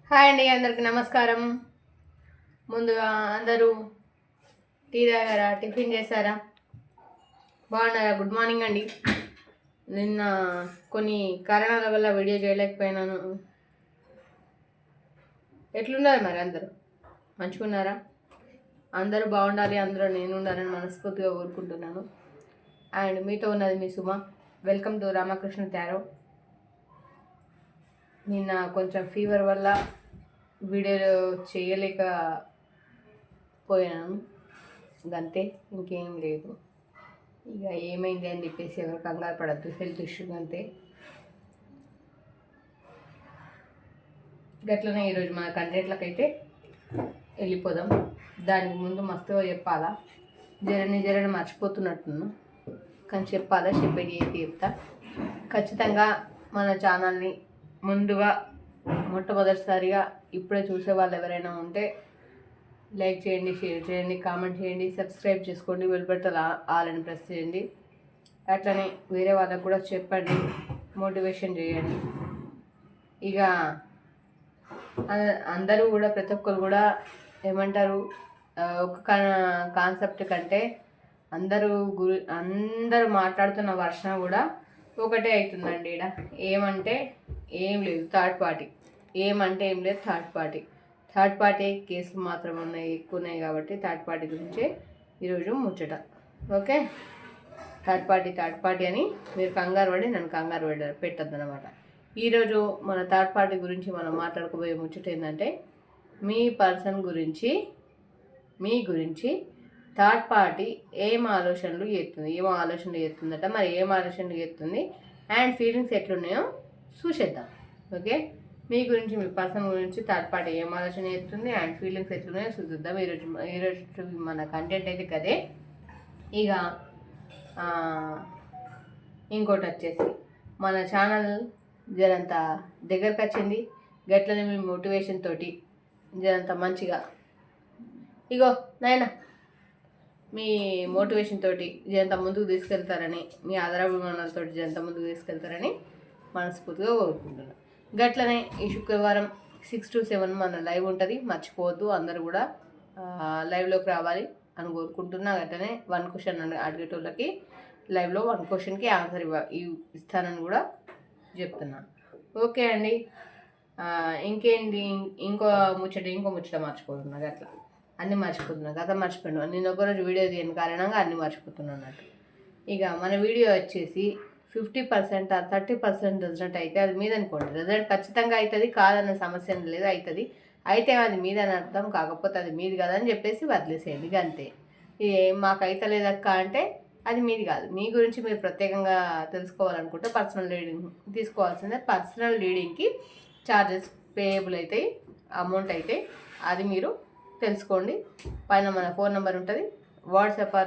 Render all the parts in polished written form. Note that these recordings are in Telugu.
హాయ్ అండి, అందరికి నమస్కారం. ముందుగా అందరూ టీ తాగారా, టిఫిన్ చేశారా, బాగున్నారా? గుడ్ మార్నింగ్ అండి. నిన్న కొన్ని కారణాల వల్ల వీడియో చేయలేకపోయినాను. ఎట్లున్నారు మరి? అందరూ మంచిగున్నారా? అందరూ బాగుండాలి, అందరూ నేను ఉండాలని మనస్ఫూర్తిగా కోరుకుంటున్నాను. అండ్ మీతో ఉన్నది మీ Suma. Welcome to Ramakrishna tarot. నిన్న కొంచెం ఫీవర్ వల్ల వీడియో చేయలేకపోయాను, అంతే, ఇంకేం లేదు. ఇక ఏమైంది అని చెప్పేసి ఎవరు కంగారు పడద్దు, హెల్త్ ఇష్యూ అంతే. గట్లనే ఈరోజు మన కంటెంట్లకైతే వెళ్ళిపోదాం. దానికి ముందు మస్తుగా చెప్పాలా, జరని మర్చిపోతున్నట్టున్నా, కానీ చెప్పాలా, చెప్పేది అయితే చెప్తా. ఖచ్చితంగా మన ఛానల్ని ముందుగా మొట్టమొదటిసారిగా ఇప్పుడే చూసే వాళ్ళు ఎవరైనా ఉంటే లైక్ చేయండి, షేర్ చేయండి, కామెంట్ చేయండి, సబ్స్క్రైబ్ చేసుకోండి, బెల్ బటన్ ఆల్ అని ప్రెస్ చేయండి. అట్లనే వేరే వాళ్ళకు కూడా చెప్పండి, మోటివేషన్ చేయండి. ఇక అందరూ కూడా, ప్రతి ఒక్కరు కూడా ఏమంటారు, ఒక కాన్సెప్ట్ కంటే అందరూ మాట్లాడుతున్న వర్షం కూడా ఒకటే అవుతుందండి. ఇక్కడ ఏమంటే ఏం లేదు, థర్డ్ పార్టీ. ఏమంటే ఏం లేదు, థర్డ్ పార్టీ కేసులు మాత్రం ఎక్కువ ఉన్నాయి కాబట్టి థర్డ్ పార్టీ గురించే ఈరోజు ముచ్చట. ఓకే, థర్డ్ పార్టీ అని మీరు కంగారు పడి నన్ను కంగారు పెట్టద్దు అనమాట. ఈరోజు మన థర్డ్ పార్టీ గురించి మనం మాట్లాడుకోబోయే ముచ్చట ఏంటంటే, మీ పర్సన్ గురించి, మీ గురించి థర్డ్ పార్టీ ఏం ఆలోచనలు చేస్తుందట, మరి ఏం ఆలోచనలు చేస్తుంది అండ్ ఫీలింగ్స్ ఎట్లున్నాయో చూసేద్దాం. ఓకే, మీ గురించి, మీ పర్సన్ గురించి థర్డ్ పార్టీ ఏం ఆలోచన చేస్తుంది అండ్ ఫీలింగ్స్ ఎట్లున్నాయో చూద్దాం. ఈరోజు మన కంటెంట్ అయితే కదే. ఇక ఇంకోటి వచ్చేసి, మన ఛానల్ జరంత దగ్గరకు వచ్చింది, గట్లనే మీ మోటివేషన్ తోటి జరంత మంచిగా, ఇగో నాయన, మీ మోటివేషన్ తోటి జనంత ముందుకు తీసుకెళ్తారని, మీ ఆదరాభిమానాలతో జనంత ముందుకు తీసుకెళ్తారని మనస్ఫూర్తిగా కోరుకుంటున్నాను. గట్లనే ఈ శుక్రవారం 6 to 7 మన లైవ్ ఉంటుంది, మర్చిపోవద్దు. అందరూ కూడా లైవ్లోకి రావాలి అని కోరుకుంటున్నా. గట్లనే 1 క్వశ్చన్ అడిగేటోళ్ళకి లైవ్లో 1 క్వశ్చన్కి ఆన్సర్ ఇస్తానని కూడా చెప్తున్నాను. ఓకే అండి, ఇంకేంటి, ఇంకో ముచ్చట మర్చిపోతున్నా. అట్లా అన్నీ మర్చిపోతున్నా, గత మర్చిపోయాను. నేను ఒకరోజు వీడియో తీయని కారణంగా అన్నీ మర్చిపోతున్నాను అన్నట్టు. ఇక మన వీడియో వచ్చేసి 50% 30% రిజల్ట్ అయితే అది మీద అనుకోండి. రిజల్ట్ ఖచ్చితంగా అవుతుంది, కాదన్న సమస్య లేదు, అవుతుంది. అయితే అది మీద అని అర్థం, కాకపోతే అది మీది కాదని చెప్పేసి వదిలేసేయండి, ఇక అంతే. మాకు అయితే లేదక్క అంటే అది మీది కాదు. మీ గురించి మీరు ప్రత్యేకంగా తెలుసుకోవాలనుకుంటే పర్సనల్ రీడింగ్ తీసుకోవాల్సిందే. పర్సనల్ రీడింగ్కి ఛార్జెస్ పేయబుల్ అవుతాయి, అమౌంట్ అయితే అది మీరు తెలుసుకోండి. పైన మన ఫోన్ నెంబర్ ఉంటుంది, వాట్సాప్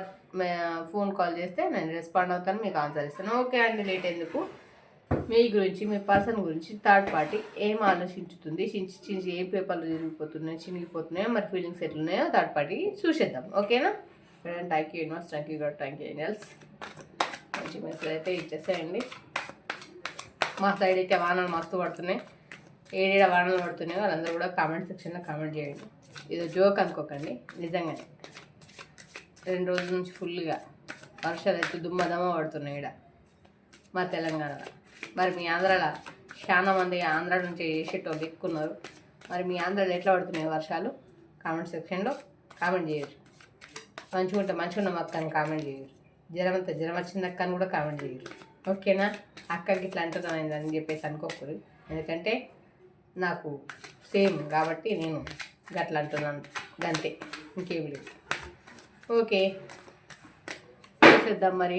ఫోన్ కాల్ చేస్తే నేను రెస్పాండ్ అవుతాను, మీకు ఆన్సర్ ఇస్తాను. ఓకే అండి, లేట్ ఎందుకు. మీ గురించి, మీ పర్సన్ గురించి థర్డ్ పార్టీ ఏం ఆలోచించుతుంది, చించి ఏ పేపర్లు చినిగిపోతున్నాయో, మరి ఫీలింగ్స్ ఎట్లున్నాయో థర్డ్ పార్టీ చూసేద్దాం. ఓకేనా? Thank you universe, thank you God, thank you angels. మంచి మెసేజ్ అయితే ఇచ్చేసేయండి. మా సైడ్ అయితే వానలు మస్తు పడుతున్నాయి, ఏడేడ వానలు పడుతున్నాయో వాళ్ళందరూ కూడా కామెంట్ సెక్షన్లో కామెంట్ చేయండి. ఇది జోక్ అనుకోకండి, నిజంగానే 2 రోజుల నుంచి ఫుల్గా వర్షాలు అయితే దుమ్మదమ్మ పడుతున్నాయి ఇక్కడ మా తెలంగాణలో. మరి మీ ఆంధ్రాలో చాలా మంది ఆంధ్ర నుంచి చేసేటోళ్ళు ఎక్కున్నారు. మరి మీ ఆంధ్రాలో ఎట్లా పడుతున్నాయి వర్షాలు? కామెంట్ సెక్షన్లో కామెంట్ చేయరు. మంచిగా ఉన్న అక్కని కామెంట్ చేయరు. జ్వరం వచ్చింది అక్క అని కూడా కామెంట్ చేయరు. ఓకేనా? అక్కకి ఇట్లా అంటున్నాను చెప్పేసి అనుకోకూడదు, ఎందుకంటే నాకు సేమ్ కాబట్టి నేను గట్లా అంటున్నాను, గంతే, ఇంకేం లేదు. ఓకే, చూసేద్దాం మరి.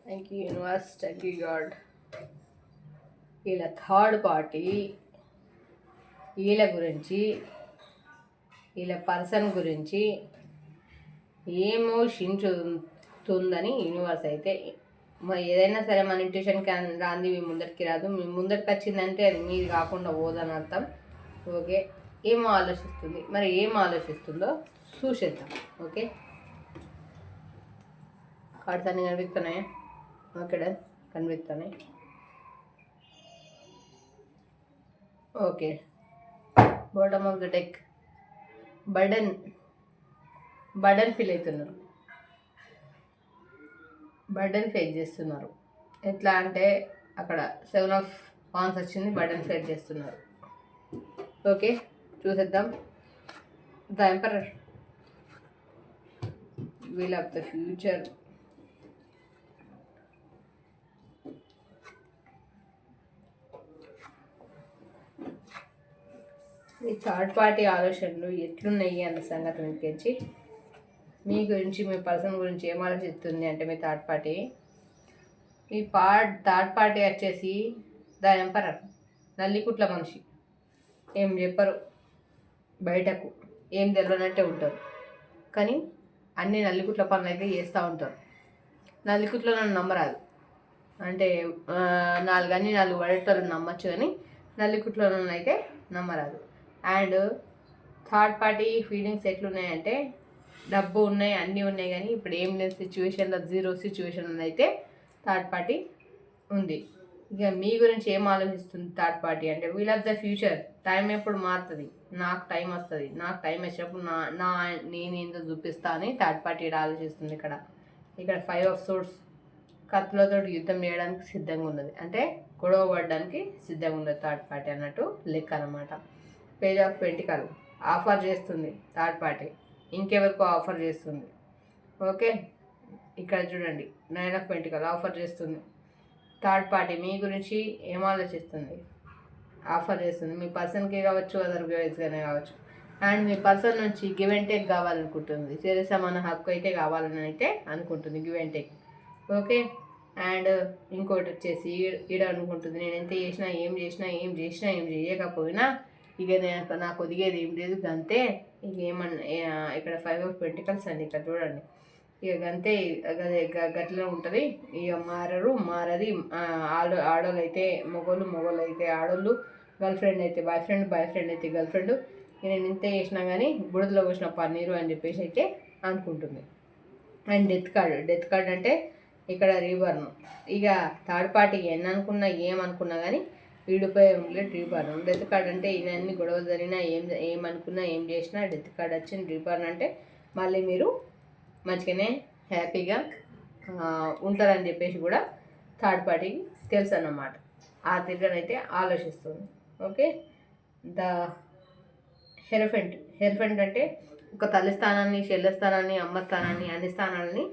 Thank you universe, thank you God. వీళ్ళ థర్డ్ పార్టీ, వీళ్ళ గురించి, వీళ్ళ పర్సన్ గురించి ఏమోషించుతుందని యూనివర్స్ అయితే, ఏదైనా సరే మన ఇంట్యూషన్కి రాంది మీ ముందరికి రాదు. మీ ముందరికి వచ్చిందంటే అది మీది కాకుండా పోదని అర్థం. ఓకే, ఏమో ఆలోచిస్తుంది, మరి ఏం ఆలోచిస్తుందో చూసేద్దాం. ఓకే, కార్డ్స్ అన్నీ కనిపిస్తున్నాయి. ఓకే, కనిపిస్తున్నాయి. Okay, bottom of the deck burden feel అవుతున్నారు, బర్డన్ ఫేస్ చేస్తున్నారు. ఎట్లా అంటే అక్కడ 7 ఆఫ్ వాన్స్ వచ్చింది, బర్డన్ ఫేస్ చేస్తున్నారు. ఓకే, చూసేద్దాం. The emperor, wheel of the future, ఈ థర్డ్ పార్టీ ఆలోచనలు ఎట్లున్నాయి అన్న సంగతి గురించి, మీ గురించి, మీ పర్సన్ గురించి ఏం ఆలోచిస్తుంది అంటే మీ థర్డ్ పార్టీ, ఈ థర్డ్ పార్టీ వచ్చేసి ద ఎంపరర్, నల్లికుట్ల మనిషి. ఏం చెప్పరు, బయటకు ఏం తెలియనట్టే ఉంటారు, కానీ అన్ని నల్లికుట్ల పనులు అయితే చేస్తూ ఉంటారు. నల్లికుట్లో నన్ను నమ్మరాదు అంటే 4 పడేటోళ్ళు నమ్మచ్చు, కానీ నల్లికుట్లో నన్ను అయితే నమ్మరాదు. అండ్ థర్డ్ పార్టీ ఫీలింగ్స్ ఎట్లున్నాయంటే, డబ్బు ఉన్నాయి, అన్నీ ఉన్నాయి, కానీ ఇప్పుడు ఏం లేదు సిచ్యువేషన్లో, జీరో సిచ్యువేషన్లో అయితే థర్డ్ పార్టీ ఉంది. ఇక మీ గురించి ఏం ఆలోచిస్తుంది థర్డ్ పార్టీ అంటే, wheel of the future, time ఎప్పుడు మారుతుంది, నాకు టైం వస్తుంది, నాకు టైం వచ్చినప్పుడు నేనేందో చూపిస్తా అని థర్డ్ పార్టీ ఆలోచిస్తుంది. ఇక్కడ 5 ఆఫ్ సోర్స్, కత్తులతో యుద్ధం చేయడానికి సిద్ధంగా ఉన్నది, అంటే గొడవ పడడానికి సిద్ధంగా ఉన్నది థర్డ్ పార్టీ అన్నట్టు లెక్క అనమాట. పేజ్ ఆఫ్ పెంటికల్, ఆఫర్ చేస్తుంది థర్డ్ పార్టీ, ఇంకెవరికో ఆఫర్ చేస్తుంది. ఓకే, ఇక్కడ చూడండి 9 ఆఫ్ పెంటికల్, ఆఫర్ చేస్తుంది థర్డ్ పార్టీ. మీ గురించి ఏం ఆలోచిస్తుంది, ఆఫర్ చేస్తుంది. మీ పర్సన్కే కావచ్చు, అదర్ వైజ్గానే కావచ్చు. అండ్ మీ పర్సన్ నుంచి గివ్ అండ్ టేక్ కావాలనుకుంటుంది, సమాన హక్కు అయితే కావాలని అయితే అనుకుంటుంది, give and take. Okay, and ఇంకోటి వచ్చేసి ఈడ అనుకుంటుంది, నేను ఎంత చేసినా ఏం చేయకపోయినా ఇక నాకు ఒదిగేది ఏం లేదు, గంతే. ఇక ఇక్కడ 5 ఆఫ్ పెంటికల్స్ అండి, ఇక్కడ చూడండి. ఇక గంతే, గట్లనే ఉంటుంది. ఇక మారది. ఆడోళ్ళు అయితే మొగోళ్ళు అయితే ఆడోళ్ళు, గర్ల్ ఫ్రెండ్ అయితే బాయ్ ఫ్రెండ్ అయితే గర్ల్ ఫ్రెండ్. నేను ఇంత చేసినా కానీ బుడదలో పోసిన పన్నీరు అని చెప్పేసి అయితే అనుకుంటుంది. అండ్ డెత్ కార్డ్ అంటే ఇక్కడ రీబర్న్. ఇక థర్డ్ పార్టీకి ఎన్ని అనుకున్నా ఏమనుకున్నా కానీ వీడిపోయే ఉండలేదు రీబర్న్. డెత్ కార్డ్ అంటే ఇవన్నీ గొడవలు జరిగినా ఏమనుకున్నా ఏం చేసినా డెత్ కార్డ్ వచ్చింది. రీబర్న్ అంటే మళ్ళీ మీరు మంచిగానే హ్యాపీగా ఉంటారని చెప్పేసి కూడా థర్డ్ పార్టీకి తెలుసు అన్నమాట. ఆ తిరగనైతే ఆలోచిస్తుంది. ఓకే, ద హెరఫెంట్ అంటే ఒక తల్లి స్థానాన్ని, చెల్లె స్థానాన్ని, అమ్మ స్థానాన్ని, అన్ని స్థానాలని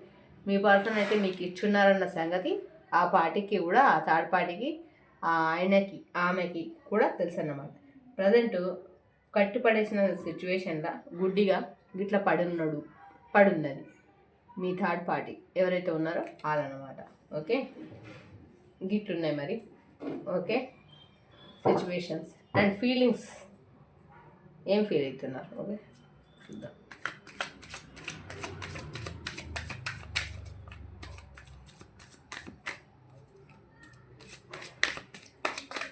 మీ పర్సన్ అయితే మీకు ఇచ్చున్నారన్న సంగతి ఆ పార్టీకి కూడా, ఆ థర్డ్ పార్టీకి, ఆయనకి ఆమెకి కూడా తెలుసు అన్నమాట. ప్రజెంట్ కట్టుపడేసిన సిచ్యువేషన్లో గుడ్డిగా గిట్ల పడున్నది మీ థర్డ్ పార్టీ ఎవరైతే ఉన్నారో వాళ్ళనమాట. ఓకే, గిట్లున్నాయి మరి. ఓకే, సిచ్యువేషన్స్ అండ్ ఫీలింగ్స్ ఏం ఫీల్ అవుతున్నారు. ఓకే, చూద్దాం.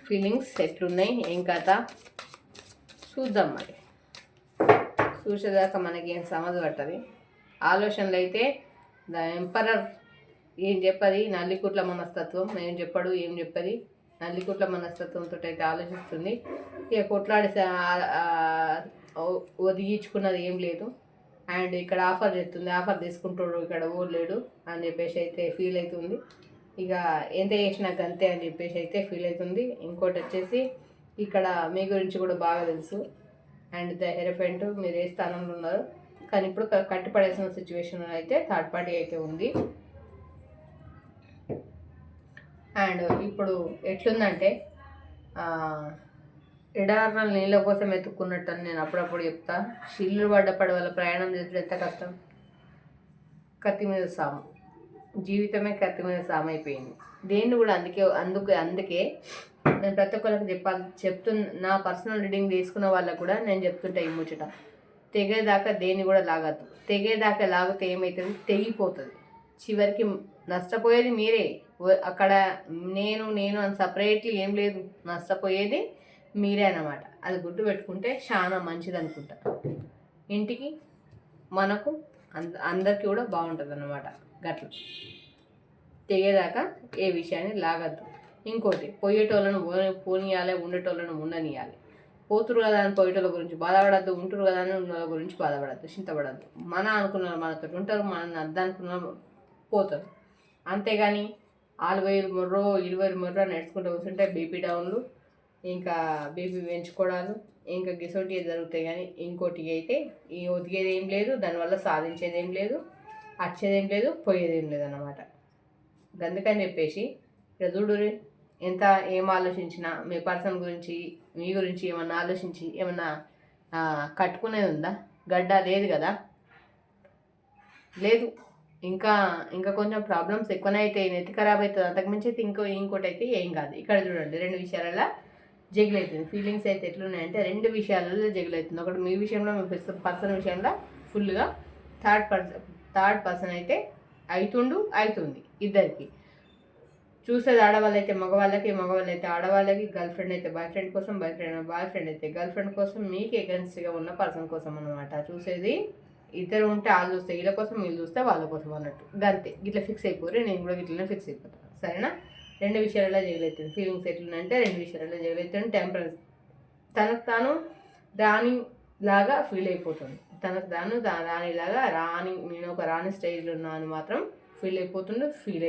ఫీలింగ్స్ ఎట్లున్నాయి, ఏం కథ చూద్దాం మరి. చూసేదాకా మనకి ఏం సమజ్ పట్టది. ఆలోచనలు అయితే ద ఎంపరర్ ఏం చెప్పది, నల్లికుట్ల మనస్తత్వం ఏం చెప్పది నల్లికుట్ల మనస్తత్వంతో అయితే ఆలోచిస్తుంది. ఇక కొట్లాడి ఒదిగించుకున్నది ఏం లేదు. అండ్ ఇక్కడ ఆఫర్ చేస్తుంది, ఆఫర్ తీసుకుంటాడు, ఇక్కడ ఓడలేడు అని చెప్పేసి అయితే ఫీల్ అవుతుంది. ఇక ఎంత చేసినాక అంతే అని చెప్పేసి అయితే ఫీల్ అవుతుంది. ఇంకోటి వచ్చేసి ఇక్కడ మీ గురించి కూడా బాగా తెలుసు. అండ్ ద హెరఫెంట్, మీరు ఏ స్థానంలో ఉన్నారు, కానీ ఇప్పుడు కట్టుపడేసిన సిచ్యువేషన్ అయితే థర్డ్ పార్టీ అయితే ఉంది. అండ్ ఇప్పుడు ఎట్లుందంటే ఎడారుల నీళ్ళ కోసం ఎత్తుక్కున్నట్టు అని నేను అప్పుడప్పుడు చెప్తా. చిల్లు పడ్డ పడవల ప్రయాణం చేస్తే ఎంత కష్టం. కత్తి మీద సాము, జీవితమే కత్తి మీద సాము అయిపోయింది. దేన్ని కూడా అందుకే నేను ప్రతి ఒక్కరికి నా పర్సనల్ రీడింగ్ తీసుకున్న వాళ్ళకు కూడా నేను చెప్తుంటా ఈ ముచ్చట. తెగేదాకా దేన్ని కూడా లాగద్దు. తెగేదాకా లాగితే ఏమవుతుంది, తెగిపోతుంది. చివరికి నష్టపోయేది మీరే. అక్కడ నేను అని సపరేట్లీ ఏం లేదు, నష్టపోయేది మీరే అన్నమాట. అది గుర్తు పెట్టుకుంటే చాలా మంచిది అనుకుంటా. ఇంటికి మనకు అందరికీ కూడా బాగుంటుంది అన్నమాట. గట్ల తెగేదాకా ఏ విషయాన్ని లాగద్దు. ఇంకోటి పోయేటోళ్ళను పోనీయాలి, ఉండేటోళ్ళను ఉండనియాలి. పోతురు కదా అని పోయేటోళ్ళ గురించి బాధపడద్దు, ఉంటురు కదా అని ఉన్న గురించి బాధపడద్దు, చింతపడద్దు. మన అనుకున్న మనతో ఉంటారు, మనల్ని అద్దనుకున్న పోతారు. అంతేగాని 40 మొర్రో 20 మొర్రో నడుచుకుంటూ కూర్చుంటే బీపీ డౌన్లు, ఇంకా బీపీ పెంచుకోవడాలు, ఇంకా గిసోటి జరుగుతాయి. కానీ ఇంకోటి అయితే ఈ ఒదిగేది ఏం లేదు, దానివల్ల సాధించేది ఏం లేదు, వచ్చేదేం లేదు, పోయేదేం లేదు అన్నమాట. అందుకని చెప్పేసి ఇక్కడ చూడు, ఎంత ఏం ఆలోచించినా మీ పర్సన్ గురించి, మీ గురించి ఏమన్నా ఆలోచించి ఏమన్నా కట్టుకునేది ఉందా? గడ్డ లేదు కదా, లేదు. ఇంకా ఇంకా కొంచెం ప్రాబ్లమ్స్ ఎక్కువనే అయితే నెత్తి ఖరాబ్ అవుతుంది. అంతకుమించి అయితే ఇంకోటి అయితే ఏం కాదు. ఇక్కడ చూడండి 2 విషయాలలో జగిల్ అవుతుంది. ఫీలింగ్స్ అయితే ఎట్లున్నాయంటే 2 విషయాలలో జగిల్ అవుతుంది. ఒకటి మీ విషయంలో, మీ పర్సన్ విషయంలో ఫుల్గా థర్డ్ పర్సన్ అయితే అవుతుంది ఇద్దరికి. చూసేది ఆడవాళ్ళు అయితే మగవాళ్ళకి, మగవాళ్ళు అయితే ఆడవాళ్ళకి, గర్ల్ ఫ్రెండ్ అయితే బాయ్ ఫ్రెండ్ కోసం, బాయ్ ఫ్రెండ్ అయితే గర్ల్ ఫ్రెండ్ కోసం, మీకు ఎగెన్స్ట్గా ఉన్న పర్సన్ కోసం అనమాట. చూసేది ఇద్దరు ఉంటే వాళ్ళు చూస్తే వీళ్ళ కోసం, వీళ్ళు చూస్తే వాళ్ళ కోసం అన్నట్టు. గంతే, గిట్లా ఫిక్స్ అయిపోరు. నేను కూడా గిట్లనే ఫిక్స్ అయిపోతాను. సరేనా? 2 విషయాలలో జగలవుతుంది. ఫీలింగ్స్ ఎట్లున్నాయంటే 2 విషయాలలో జగలవుతుంది. టెంపరెన్స్, తనకు తాను రాణిలాగా ఫీల్ అయిపోతుంది. తనకు తాను రాణిలాగా, నేను ఒక రాణి స్టేజ్లో ఉన్నాను మాత్రం ఫీల్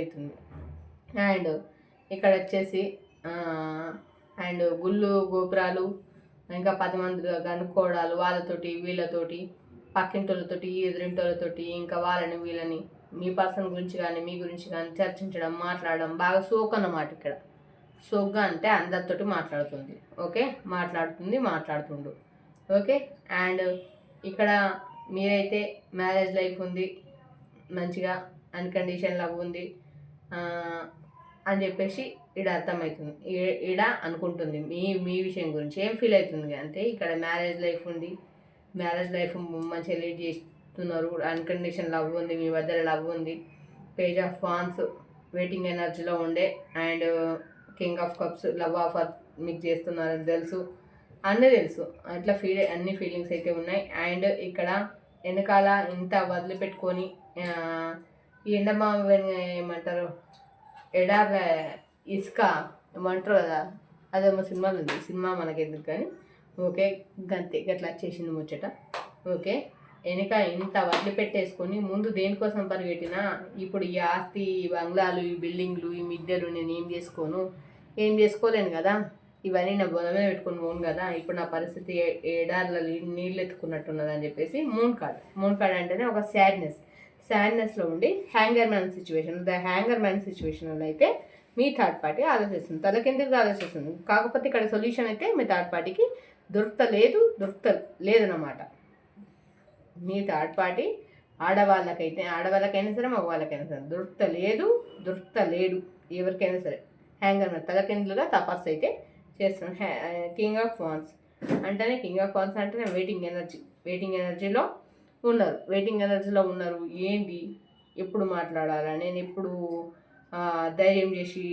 అవుతుంది. అండ్ ఇక్కడ వచ్చేసి అండ్ గుళ్ళు గోపురాలు, ఇంకా 10 మంది కనుక్కోవడాలు, వాళ్ళతోటి వీళ్ళతోటి, పక్కింటోళ్ళతోటి ఎదురింటోళ్ళతోటి, ఇంకా వాళ్ళని వీళ్ళని మీ పర్సన్ గురించి కానీ మీ గురించి కానీ చర్చించడం, మాట్లాడడం, బాగా సోక్ అన్నమాట. ఇక్కడ సోక్గా అంటే అందరితోటి మాట్లాడుతుంది. ఓకే, మాట్లాడుతుండు. ఓకే. అండ్ ఇక్కడ మీరైతే మ్యారేజ్ లైఫ్ ఉంది, మంచిగా అన్కండిషన్ లవ్ ఉంది అని చెప్పేసి ఈడ అర్థమవుతుంది. ఈడ అనుకుంటుంది మీ విషయం గురించి ఏం ఫీల్ అవుతుంది అంటే ఇక్కడ మ్యారేజ్ లైఫ్ ఉంది, మ్యారేజ్ లైఫ్ మంచిగా లీడ్ చేస్తున్నారు, అన్కండిషన్ లవ్ ఉంది, మీ మధ్యలో లవ్ ఉంది, పేజ్ ఆఫ్ వాన్స్ వెయిటింగ్ ఎనర్జీలో ఉండే, and king of cups love offer మీకు చేస్తున్నారని తెలుసు, అన్నీ తెలుసు. అట్లా అన్ని ఫీలింగ్స్ అయితే ఉన్నాయి. అండ్ ఇక్కడ వెనకాల ఇంత వదిలిపెట్టుకొని ఈ ఎండమామ ఏమంటారు, ఎడార్ల ఇసుక ఏమంటారు కదా, అదేమో సినిమాలు ఉంది, సినిమా మనకెందుకు కానీ. ఓకే, గంతే, గట్లా వచ్చేసింది ముచ్చట. ఓకే, వెనక ఇంత వదిలిపెట్టేసుకొని ముందు దేనికోసం పరిగెట్టినా ఇప్పుడు ఈ ఆస్తి, ఈ బంగ్లాలు, ఈ బిల్డింగ్లు, ఈ మిద్దెలు నేను ఏం చేసుకోలేను కదా, ఇవన్నీ నా బొల మీద పెట్టుకొని పోను కదా, ఇప్పుడు నా పరిస్థితి ఎడార్ల నీళ్ళు ఎత్తుకున్నట్టున్నది అని చెప్పేసి మూన్ కార్డ్ అంటేనే ఒక సాడ్నెస్లో ఉండి హ్యాంగర్ మ్యాన్ సిచ్యువేషన్లో అయితే మీ థర్డ్ పార్టీ ఆలోచిస్తుంది, తలకిందుకు ఆలోచిస్తుంది. కాకపోతే ఇక్కడ సొల్యూషన్ అయితే మీ థర్డ్ పార్టీకి దొరకలేదన్నమాట. మీ థర్డ్ పార్టీ ఆడవాళ్ళకైనా సరే, మగవాళ్ళకైనా సరే దొరకలేడు ఎవరికైనా సరే. హ్యాంగర్ మ్యాన్ తలకిందులుగా తపస్సు అయితే చేస్తున్నాం. కింగ్ ఆఫ్ వాన్స్ అంటేనే వెయిటింగ్ ఎనర్జీలో ఉన్నారు. ఏంటి, ఎప్పుడు మాట్లాడాలా, నేను ఎప్పుడు ధైర్యం చేసి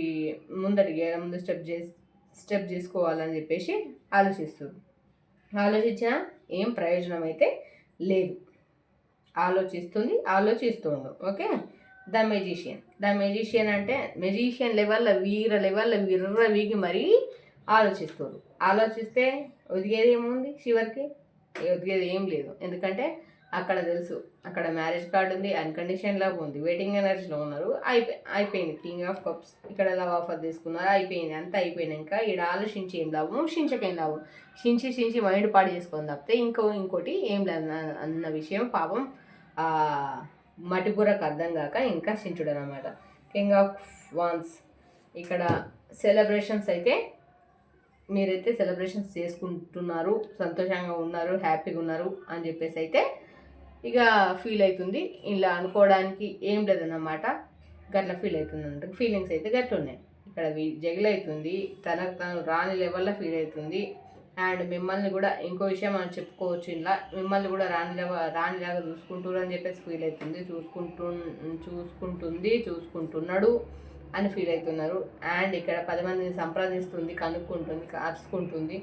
ముందు స్టెప్ చేసుకోవాలని చెప్పేసి ఆలోచించినా ఏం ప్రయోజనం అయితే లేదు. ఆలోచిస్తుండు. ఓకే. ద మెజిషియన్ అంటే మెజిషియన్ లెవెల్లో విర్ర వీగి మరీ ఆలోచిస్తే ఒదిగేది ఏముంది, చివరికి ఒదిగేది ఏం లేదు. ఎందుకంటే అక్కడ తెలుసు, అక్కడ మ్యారేజ్ కార్డు ఉంది, అన్కండిషన్ లవ్ ఉంది, వెయిటింగ్ ఎనర్జీలో ఉన్నారు, అయిపోయింది. కింగ్ ఆఫ్ కప్స్ ఇక్కడ లవ్ ఆఫర్ తీసుకున్నారు, అయిపోయింది. అంతా అయిపోయినాక ఇక్కడ ఆలోచించి ఏం లాభం, చించకేం లాభం, చించి మైండ్ పాడు చేసుకొని తప్పితే ఇంకోటి ఏం లేదు అన్న విషయం పాపం మటిబుర్రకు అర్థం కాక ఇంకా చించుడు అనమాట. కింగ్ ఆఫ్ వాన్స్ ఇక్కడ సెలబ్రేషన్స్ అయితే మీరైతే సెలబ్రేషన్స్ చేసుకుంటున్నారు, సంతోషంగా ఉన్నారు, హ్యాపీగా ఉన్నారు అని చెప్పేసి అయితే ఇక ఫీల్ అవుతుంది. ఇలా అనుకోవడానికి ఏం లేదన్నమాట, గట్లా ఫీల్ అవుతుంది అన్నట్టు. ఫీలింగ్స్ అయితే గట్ల ఉన్నాయి. ఇక్కడ జగిల్ అవుతుంది, తను రాని లెవెల్లో ఫీల్ అవుతుంది. అండ్ మిమ్మల్ని కూడా ఇంకో విషయం మనం చెప్పుకోవచ్చు, ఇలా మిమ్మల్ని కూడా రానిలాగా చూసుకుంటారు అని చెప్పేసి ఫీల్ అవుతుంది. చూసుకుంటున్నాడు అని ఫీల్ అవుతున్నారు. అండ్ ఇక్కడ 10 మందిని సంప్రదిస్తుంది, కనుక్కుంటుంది, అరుచుకుంటుంది.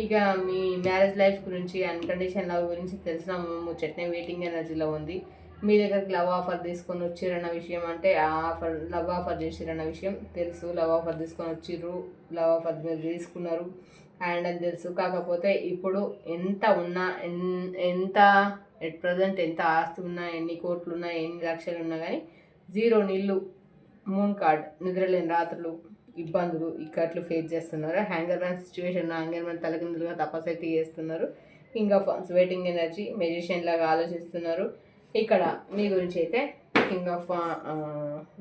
ఇక మీ మ్యారేజ్ లైఫ్ గురించి, అన్కండిషన్ లవ్ గురించి తెలిసిన ముచ్చట్నే వెయిటింగ్ ఎనర్జీలో ఉంది. మీ దగ్గరికి లవ్ ఆఫర్ తీసుకొని వచ్చిరన్న విషయం, అంటే ఆ ఆఫర్ లవ్ ఆఫర్ చేసిరన్న విషయం తెలుసు. లవ్ ఆఫర్ తీసుకొని వచ్చిర్రు, లవ్ ఆఫర్ మీరు తీసుకున్నారు అండ్ అని తెలుసు. కాకపోతే ఇప్పుడు ఎంత ఉన్నా, ఎంత ఎట్ ప్రజెంట్ ఎంత ఆస్తి ఉన్నా, ఎన్ని కోట్లు ఉన్నా, ఎన్ని లక్షలు ఉన్నా కానీ జీరో నీళ్ళు, మూన్ కార్డ్, నిద్రలేని రాత్రులు, ఇబ్బందులు, ఇక్కట్లు ఫేస్ చేస్తున్నారు. Hanger man situation, hanger man తలకిందులుగా తపశక్తి చేస్తున్నారు. King of wands, waiting energy, magician లాగా ఆలోచిస్తున్నారు. ఇక్కడ మీ గురించి అయితే కింగ్ ఆఫ్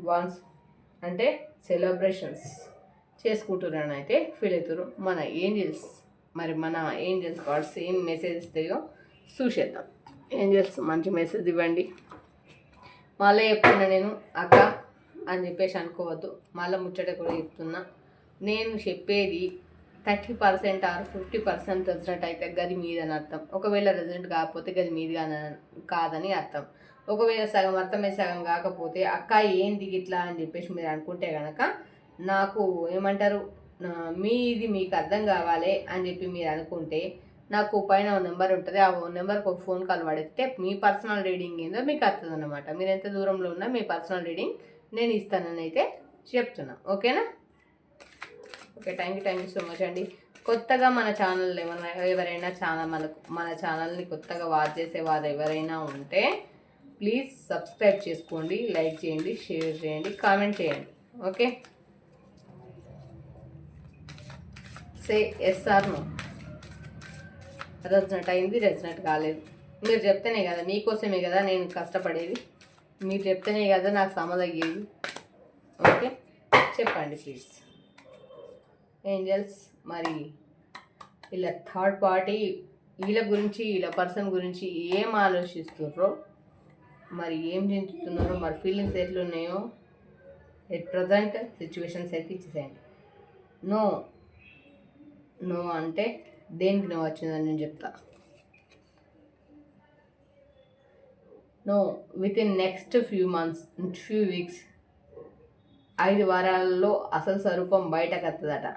వాన్స్ అంటే సెలబ్రేషన్స్ చేసుకుంటున్నారని అయితే ఫీల్ అవుతారు మన ఏంజల్స్. మరి మన ఏంజల్స్ కార్డ్స్ ఏం మెసేజ్ ఇస్తాయో చూసేద్దాం. ఏంజల్స్ మంచి మెసేజ్ ఇవ్వండి. మళ్ళీ చెప్తున్నా నేను అక్క అని చెప్పేసి అనుకోవద్దు, మళ్ళీ ముచ్చట కూడా చెప్తున్నా. నేను చెప్పేది 30% ఆర్ 50% రెసిడెంట్ అయితే గది మీదని అర్థం. ఒకవేళ రెసిడెంట్ కాకపోతే గది మీది కాదని అర్థం. ఒకవేళ సగం అర్థమే సగం కాకపోతే అక్క ఏంది ఇట్లా అని చెప్పేసి మీరు అనుకుంటే కనుక నాకు ఏమంటారు, మీది మీకు అర్థం కావాలి అని చెప్పి మీరు అనుకుంటే నాకు పైన నెంబర్ ఉంటుంది, ఆ నెంబర్కి ఒక ఫోన్ కాల్ పడితే మీ పర్సనల్ రీడింగ్ ఏందో మీకు వస్తుంది అనమాట. మీరు ఎంత దూరంలో ఉన్నా మీ పర్సనల్ రీడింగ్ నేను ఇస్తానని అయితే చెప్తున్నా. ఓకేనా? Okay, thank you so much అండి. కొత్తగా మన ఛానల్ ఎవరైనా మన ఛానల్ని కొత్తగా వాచ్ చేసేవారు ఎవరైనా ఉంటే ప్లీజ్ సబ్స్క్రైబ్ చేసుకోండి, లైక్ చేయండి, షేర్ చేయండి, కామెంట్ చేయండి. Okay, say yes or no. Resonate అయింది, రెసినెట్ కాలేదు. మీరు చెప్తేనే కదా, మీకోసమే కదా నేను కష్టపడేది. మీరు చెప్తేనే కదా నాకు సమదయ్యేది. ఓకే, చెప్పండి ప్లీజ్ ఏంజల్స్. మరి వీళ్ళ థర్డ్ పార్టీ వీళ్ళ గురించి, వీళ్ళ పర్సన్ గురించి ఏం ఆలోచిస్తున్నారో, మరి ఏం చెందుతున్నారో, మరి ఫీలింగ్స్ ఎట్లున్నాయో ఎట్ ప్రజెంట్ సిచ్యువేషన్స్ అయితే ఇచ్చేసేయండి. నో నో అంటే దేనికి నో వచ్చిందని నేను చెప్తా. No within next few months, few weeks, 5 వారాలలో అసలు స్వరూపం బయటకు వస్తుందట.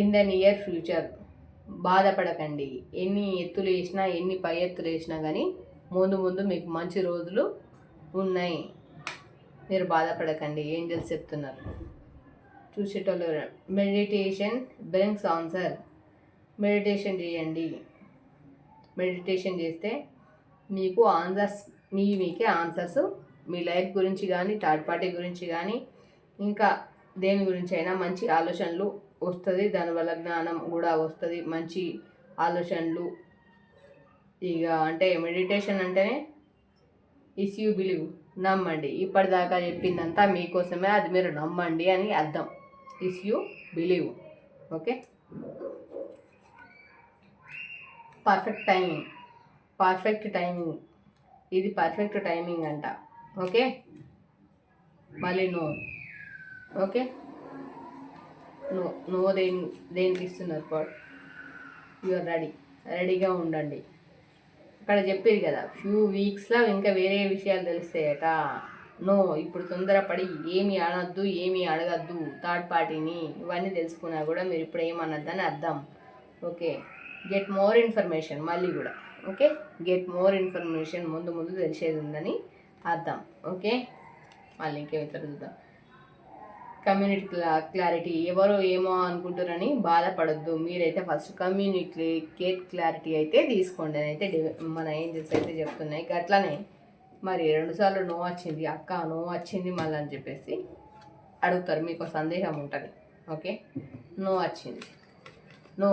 In the near future. బాధపడకండి, ఎన్ని ఎత్తులు వేసినా, ఎన్ని పై ఎత్తులు వేసినా కానీ ముందు ముందు మీకు మంచి రోజులు ఉన్నాయి. మీరు బాధపడకండి, ఏంజల్స్ చెప్తున్నారు. చూసేటోళ్ళు మెడిటేషన్ బ్రింగ్స్ ఆన్సర్. మెడిటేషన్ చేయండి. మెడిటేషన్ చేస్తే మీకు ఆన్సర్స్, మీకే ఆన్సర్స్ మీ లైఫ్ గురించి కానీ, థర్డ్ పార్టీ గురించి కానీ, ఇంకా దేని గురించి అయినా మంచి ఆలోచనలు వస్తుంది. దానివల్ల జ్ఞానం కూడా వస్తుంది, మంచి ఆలోచనలు. ఇక అంటే మెడిటేషన్ అంటేనే ఇస్ యూ బిలీవ్, నమ్మండి. ఇప్పటిదాకా చెప్పిందంతా మీకోసమే, అది మీరు నమ్మండి అని అర్థం. Is you believe. Okay, perfect timing, perfect timing, ఇది పర్ఫెక్ట్ టైమింగ్ అంట. ఓకే, మళ్ళీ నో. ఓకే, నో నో దేనికి ఇస్తున్నారు కాడ్. యూఆర్ రెడీగా ఉండండి. అక్కడ చెప్పేది కదా ఫ్యూ వీక్స్లో ఇంకా వేరే విషయాలు తెలుస్తాయట. నో, ఇప్పుడు తొందరపడి ఏమి అనొద్దు, ఏమి అడగద్దు థర్డ్ పార్టీని. ఇవన్నీ తెలుసుకున్నా కూడా మీరు ఇప్పుడు ఏమనొద్దని అర్థం. Okay, get more information. మళ్ళీ కూడా ఓకే, గెట్ మోర్ ఇన్ఫర్మేషన్, ముందు ముందు తెలిసేది ఉందని అర్థం. ఓకే, మళ్ళీ ఇంకేమి చూద్దాం. Community clarity. ఎవరో ఏమో అనుకుంటారని బాధపడద్దు. మీరైతే ఫస్ట్ కమ్యూనికేట్ క్లారిటీ అయితే తీసుకోండి అని అయితే మన ఏంజల్స్ అయితే చెప్తున్నాయి. అట్లానే మరి 2 సార్లు నో వచ్చింది అక్క, నో వచ్చింది మళ్ళీ అని చెప్పేసి అడుగుతారు, మీకు సందేహం ఉంటుంది. ఓకే, నో వచ్చింది. నో,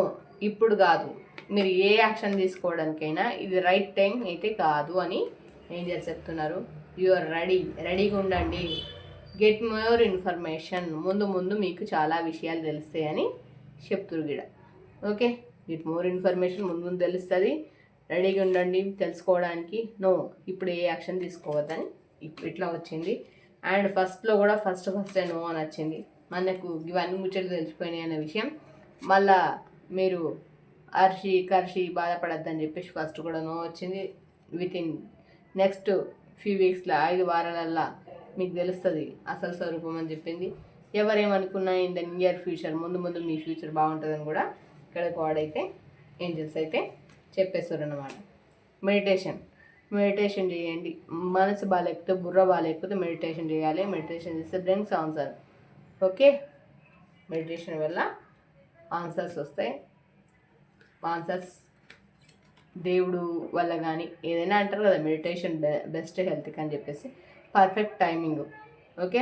ఇప్పుడు కాదు. మీరు ఏ యాక్షన్ తీసుకోవడానికైనా ఇది రైట్ టైం అయితే కాదు అని ఏంజల్స్ చెప్తున్నారు. యు ఆర్ రెడీగా ఉండండి. Get more information. ముందు ముందు మీకు చాలా విషయాలు తెలుస్తాయని చెప్తురు గిడ. ఓకే, గెట్ మోర్ ఇన్ఫర్మేషన్, ముందు ముందు తెలుస్తుంది. రెడీగా ఉండండి తెలుసుకోవడానికి. నో, ఇప్పుడు ఏ యాక్షన్ తీసుకోవద్దని ఇట్లా వచ్చింది. అండ్ ఫస్ట్లో కూడా ఫస్ట్ నో అని వచ్చింది. మనకు ఇవన్నీ ముచ్చట్లు తెలిసిపోయినాయి అనే విషయం. మళ్ళా మీరు కర్షి బాధపడద్దని చెప్పేసి ఫస్ట్ కూడా నో వచ్చింది. విత్ ఇన్ నెక్స్ట్ ఫ్యూ వీక్స్లో, 5 వారాలల్లో మీకు తెలుస్తుంది అసలు స్వరూపం అని చెప్పింది. ఎవరేమనుకున్నా ఇన్ ద నియర్ ఫ్యూచర్, ముందు ముందు మీ ఫ్యూచర్ బాగుంటుందని కూడా ఇక్కడ వాడైతే ఏంజల్స్ అయితే చెప్పేస్తారు అన్నమాట. మెడిటేషన్ మెడిటేషన్ చేయండి. మనసు బాగాలేకపోతే, బుర్ర బాగాలేకపోతే మెడిటేషన్ చేయాలి. మెడిటేషన్ చేస్తే బ్రెయిన్స్ ఆన్సర్. ఓకే, మెడిటేషన్ వల్ల ఆన్సర్స్ వస్తాయి. ఆన్సర్స్ దేవుడు వల్ల కానీ ఏదైనా అంటారు కదా, మెడిటేషన్ బెస్ట్ హెల్త్కి అని చెప్పేసి. Perfect timing. Okay,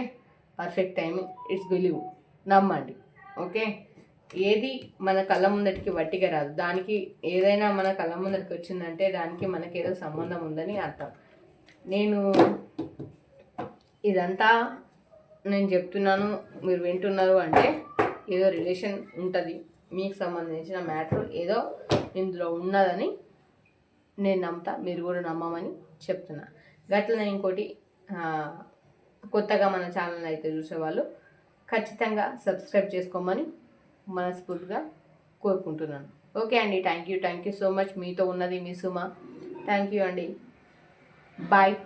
perfect timing. It's believe, నమ్మండి. ఓకే, ఏది మన కళ్ళ ముందటికి వట్టిగా రాదు. దానికి ఏదైనా మన కళ్ళ ముందటికి వచ్చిందంటే దానికి మనకేదో సంబంధం ఉందని అర్థం. నేను ఇదంతా నేను చెప్తున్నాను, మీరు వింటున్నారు అంటే ఏదో రిలేషన్ ఉంటుంది, మీకు సంబంధించిన మ్యాటర్ ఏదో ఇందులో ఉన్నదని నేను నమ్ముతా. మీరు కూడా నమ్మమని చెప్తున్నా. గట్లనే ఇంకోటి, కొత్తగా మన ఛానల్ అయితే చూసేవాళ్ళు ఖచ్చితంగా సబ్స్క్రైబ్ చేసుకోమని మనస్ఫూర్తిగా కోరుకుంటున్నాను. ఓకే అండి, థ్యాంక్ యూ సో మచ్. మీతో ఉన్నది మీ సుమ. థ్యాంక్ యూ అండి. బాయ్.